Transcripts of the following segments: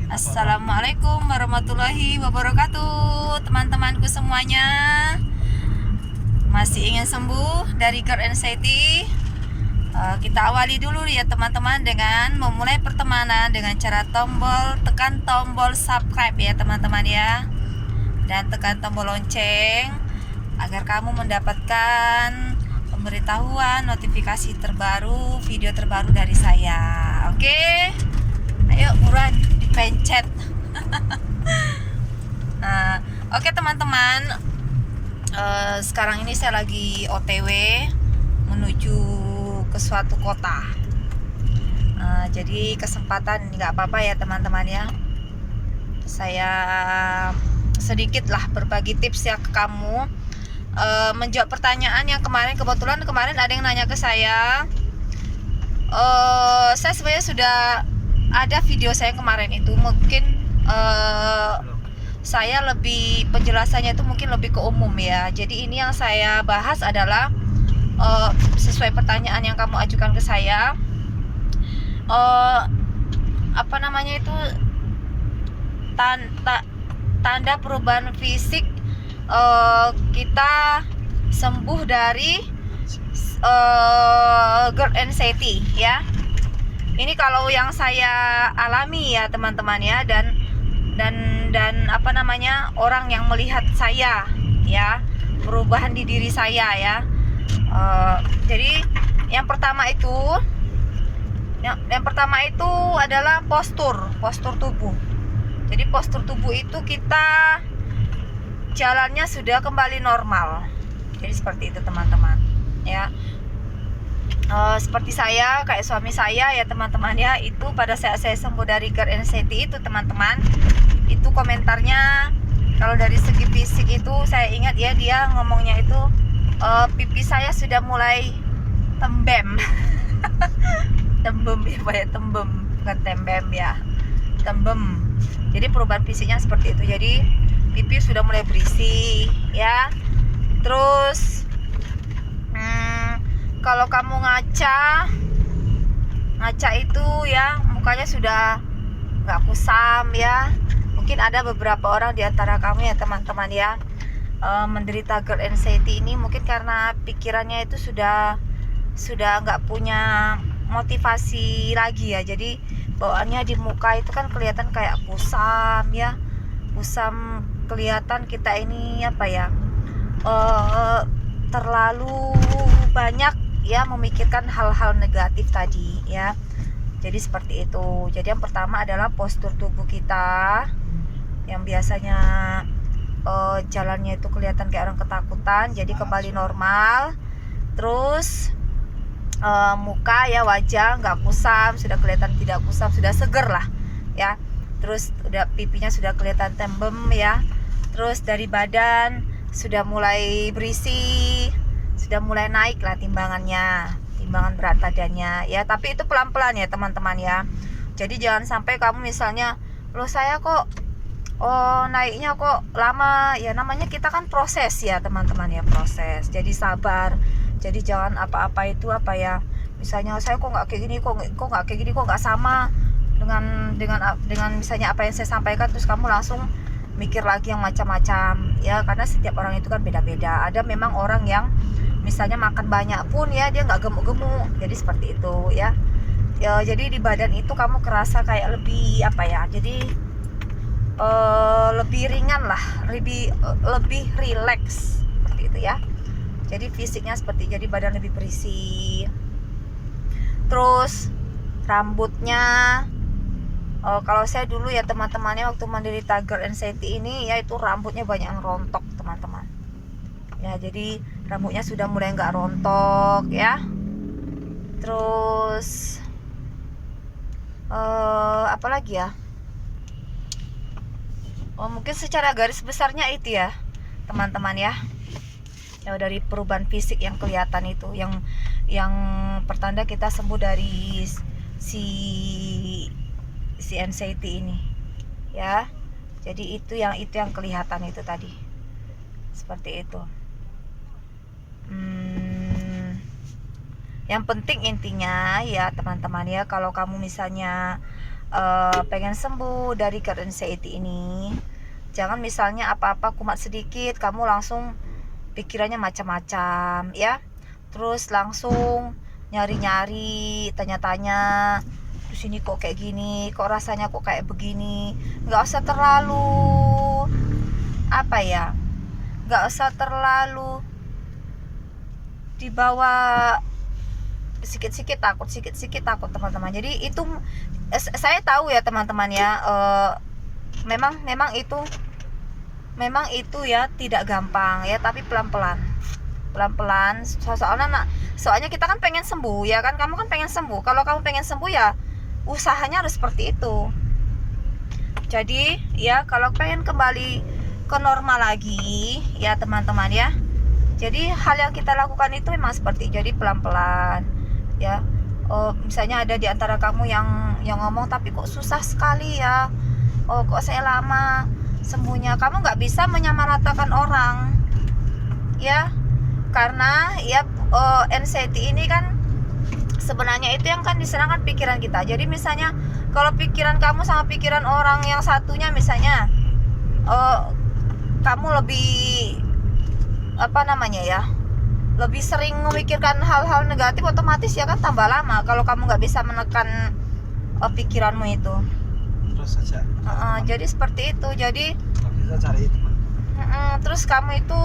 Assalamualaikum warahmatullahi wabarakatuh, teman-temanku semuanya. Masih ingin sembuh dari GERD anxiety? Kita awali dulu ya teman-teman dengan memulai pertemanan dengan cara tekan tombol subscribe ya teman-teman ya, dan tekan tombol lonceng agar kamu mendapatkan pemberitahuan notifikasi terbaru, video terbaru dari saya. Oke, ayo buruan dipencet. Nah, oke teman-teman, sekarang ini saya lagi OTW menuju ke suatu kota. Jadi kesempatan nggak apa-apa ya teman-teman ya. Saya sedikit lah berbagi tips ya ke kamu, menjawab pertanyaan yang kebetulan kemarin ada yang nanya ke saya. Saya sebenarnya sudah ada video saya kemarin itu, mungkin saya lebih penjelasannya itu mungkin lebih ke umum ya. Jadi ini yang saya bahas adalah sesuai pertanyaan yang kamu ajukan ke saya, apa namanya itu, tanda perubahan fisik kita sembuh dari GERD anxiety ya. Ini kalau yang saya alami ya teman-teman ya, dan apa namanya, orang yang melihat saya ya, perubahan di diri saya ya. Jadi yang pertama itu adalah postur tubuh. Jadi postur tubuh itu kita jalannya sudah kembali normal. Jadi seperti itu teman-teman ya. Seperti saya, kayak suami saya ya teman-teman ya, itu pada saat saya sembuh dari GERD anxiety itu teman-teman, itu komentarnya kalau dari segi fisik itu saya ingat ya, dia ngomongnya itu pipi saya sudah mulai tembem. Tembem ya Pak ya, tembem bukan tembem ya, tembem. Jadi perubahan fisiknya seperti itu. Jadi pipi sudah mulai berisi ya. Terus kalau kamu ngaca itu ya, mukanya sudah nggak kusam ya. Mungkin ada beberapa orang di antara kamu ya teman-teman ya, menderita GERD anxiety ini mungkin karena pikirannya itu sudah nggak punya motivasi lagi ya. Jadi bawaannya di muka itu kan kelihatan kayak kusam ya, kusam, kelihatan kita ini apa ya, terlalu banyak ya memikirkan hal-hal negatif tadi ya. Jadi seperti itu. Jadi yang pertama adalah postur tubuh kita yang biasanya jalannya itu kelihatan kayak orang ketakutan, jadi kembali normal. Terus muka ya, wajah nggak kusam, sudah kelihatan tidak kusam, sudah seger lah ya. Terus udah pipinya sudah kelihatan tembem ya. Terus dari badan sudah mulai berisi, sudah mulai naik lah timbangan berat badannya ya. Tapi itu pelan-pelan ya teman-teman ya. Jadi jangan sampai kamu misalnya, loh saya kok naiknya kok lama ya. Namanya kita kan proses ya teman-teman ya, proses. Jadi sabar. Jadi jangan apa-apa itu apa ya, misalnya saya kok nggak kayak gini, kok nggak kayak gini, kok nggak sama dengan misalnya apa yang saya sampaikan, terus kamu langsung mikir lagi yang macam-macam ya. Karena setiap orang itu kan beda-beda. Ada memang orang yang misalnya makan banyak pun ya dia nggak gemuk-gemuk, jadi seperti itu ya. Jadi di badan itu kamu kerasa kayak lebih apa ya, jadi lebih ringan lah, lebih rileks seperti itu ya. Jadi fisiknya seperti, jadi badan lebih berisi. Terus rambutnya, kalau saya dulu ya teman-temannya waktu menderita GERD anxiety ini ya, itu rambutnya banyak yang rontok teman-teman ya. Jadi rambutnya sudah mulai nggak rontok ya. Terus apa lagi ya, mungkin secara garis besarnya itu ya teman-teman ya. Dari perubahan fisik yang kelihatan itu, yang pertanda kita sembuh dari si anxiety ini ya. Jadi itu yang kelihatan itu tadi, seperti itu. Yang penting intinya ya teman-teman ya, kalau kamu misalnya pengen sembuh dari GERD anxiety ini, jangan misalnya apa-apa kumat sedikit kamu langsung pikirannya macam-macam ya, terus langsung nyari-nyari, tanya-tanya, terus ini kok kayak gini, kok rasanya kok kayak begini. Nggak usah terlalu apa ya, nggak usah terlalu dibawa sikit-sikit takut teman-teman. Jadi itu saya tahu ya teman-teman ya, memang itu ya tidak gampang ya, tapi pelan-pelan soalnya kita kan pengen sembuh ya kan, kamu kan pengen sembuh. Kalau kamu pengen sembuh ya usahanya harus seperti itu. Jadi ya kalau pengen kembali ke normal lagi ya teman-teman ya, jadi hal yang kita lakukan itu memang seperti, jadi pelan-pelan ya. Misalnya ada di antara kamu yang ngomong, tapi kok susah sekali ya, kok saya lama sembuhnya. Kamu nggak bisa menyamaratakan orang ya, karena ya anxiety ini kan sebenarnya itu yang kan diserang kan pikiran kita. Jadi misalnya kalau pikiran kamu sama pikiran orang yang satunya misalnya kamu lebih lebih sering memikirkan hal-hal negatif, otomatis ya kan tambah lama kalau kamu nggak bisa menekan pikiranmu itu. Terus saja jadi seperti itu. Jadi bisa cari teman. Terus kamu itu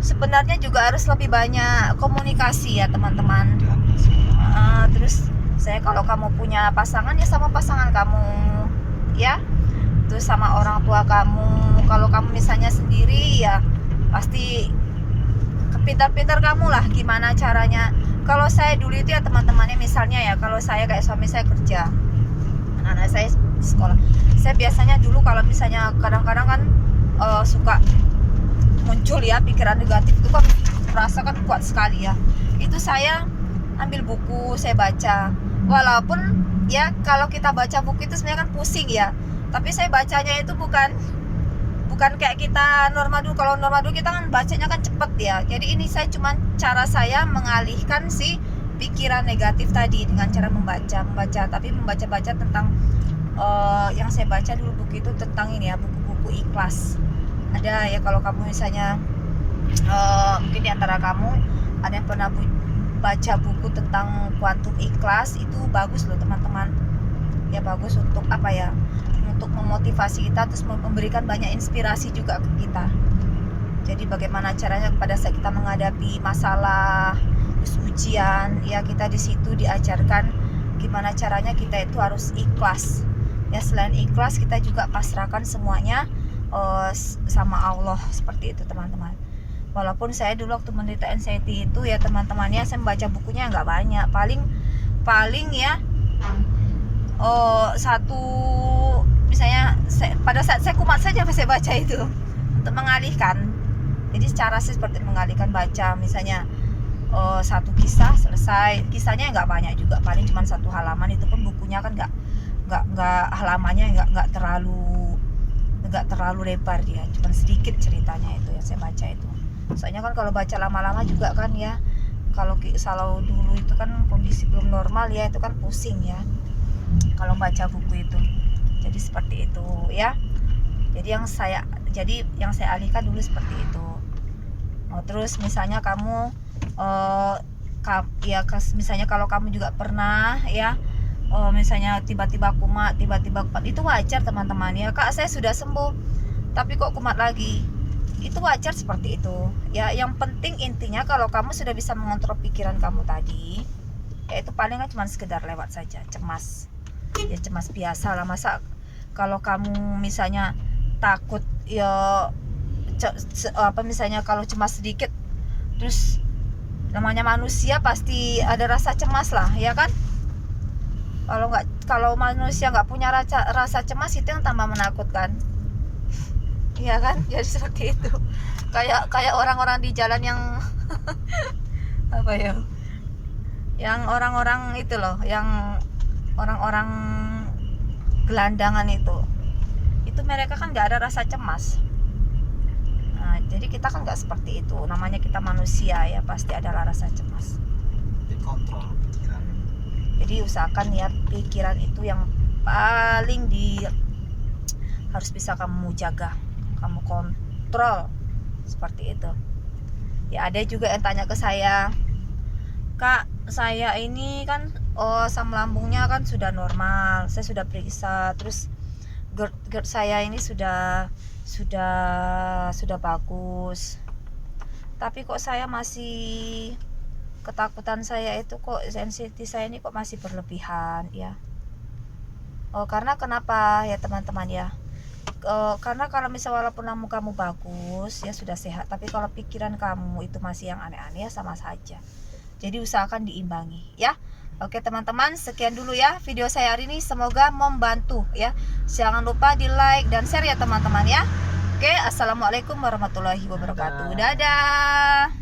sebenarnya juga harus lebih banyak komunikasi ya teman-teman. Terus kalau kamu punya pasangan ya sama pasangan kamu ya, terus sama orang tua kamu. Kalau kamu misalnya sendiri ya pasti pintar-pintar kamu lah gimana caranya. Kalau saya dulu itu ya teman-temannya, misalnya ya kalau saya kayak suami saya kerja, anak-anak saya sekolah, saya biasanya dulu kalau misalnya kadang-kadang kan suka muncul ya pikiran negatif itu kan, rasa kan kuat sekali ya, itu saya ambil buku, saya baca. Walaupun ya kalau kita baca buku itu sebenarnya kan pusing ya, tapi saya bacanya itu bukan kayak kita normal dulu. Kalau normal dulu kita kan bacanya kan cepet ya. Jadi ini saya cuman cara saya mengalihkan si pikiran negatif tadi dengan cara membaca, tapi membaca tentang yang saya baca dulu buku itu tentang ini ya, buku-buku ikhlas. Ada ya kalau kamu misalnya mungkin di antara kamu ada yang pernah baca buku tentang kuantum ikhlas, itu bagus loh teman-teman. Ya bagus untuk apa ya? Untuk memotivasi kita, terus memberikan banyak inspirasi juga ke kita. Jadi bagaimana caranya pada saat kita menghadapi masalah, terus ujian, ya kita di situ diajarkan gimana caranya kita itu harus ikhlas. Ya selain ikhlas kita juga pasrahkan semuanya sama Allah, seperti itu teman-teman. Walaupun saya dulu waktu menderita anxiety itu ya teman-temannya, saya membaca bukunya nggak banyak, paling ya satu, misalnya pada saat saya kumat saja saya baca itu untuk mengalihkan. Jadi secara seperti mengalihkan, baca misalnya satu kisah selesai, kisahnya nggak banyak juga, paling cuma satu halaman, itu pun bukunya kan nggak halamannya nggak terlalu lebar, dia cuma sedikit ceritanya itu yang saya baca itu. Soalnya kan kalau baca lama-lama juga kan ya, kalau dulu itu kan kondisi belum normal ya, itu kan pusing ya kalau baca buku itu. Jadi seperti itu ya. Jadi yang saya alihkan dulu seperti itu. Terus misalnya kamu misalnya kalau kamu juga pernah ya misalnya tiba-tiba kumat, itu wajar teman-teman ya. Kak, saya sudah sembuh tapi kok kumat lagi, itu wajar seperti itu ya. Yang penting intinya kalau kamu sudah bisa mengontrol pikiran kamu tadi, ya itu paling kan cuma sekedar lewat saja, cemas ya, cemas biasa lah. Masa kalau kamu misalnya takut ya misalnya kalau cemas sedikit, terus namanya manusia pasti ada rasa cemas lah ya kan. Kalau manusia nggak punya rasa cemas, itu yang tambah menakutkan ya kan. Jadi seperti itu, kayak orang-orang di jalan yang apa ya, yang orang-orang itu loh, yang orang-orang gelandangan itu mereka kan nggak ada rasa cemas. Nah, jadi kita kan nggak seperti itu, namanya kita manusia ya, pasti ada rasa cemas. Dikontrol pikiran. Jadi usahakan ya pikiran itu yang paling harus bisa kamu jaga, kamu kontrol seperti itu. Ya ada juga yang tanya ke saya, Kak, saya ini kan asam lambungnya kan sudah normal, saya sudah periksa, terus GERD saya ini sudah bagus, tapi kok saya masih ketakutan, saya itu kok sensitif saya ini kok masih berlebihan ya. Karena kenapa ya teman-teman ya? Karena kalau misal walaupun lambung kamu bagus ya sudah sehat, tapi kalau pikiran kamu itu masih yang aneh-aneh ya sama saja. Jadi usahakan diimbangi ya. Oke teman-teman, sekian dulu ya video saya hari ini, semoga membantu ya. Jangan lupa di like dan share ya teman-teman ya. Oke, assalamualaikum warahmatullahi wabarakatuh. Dadah.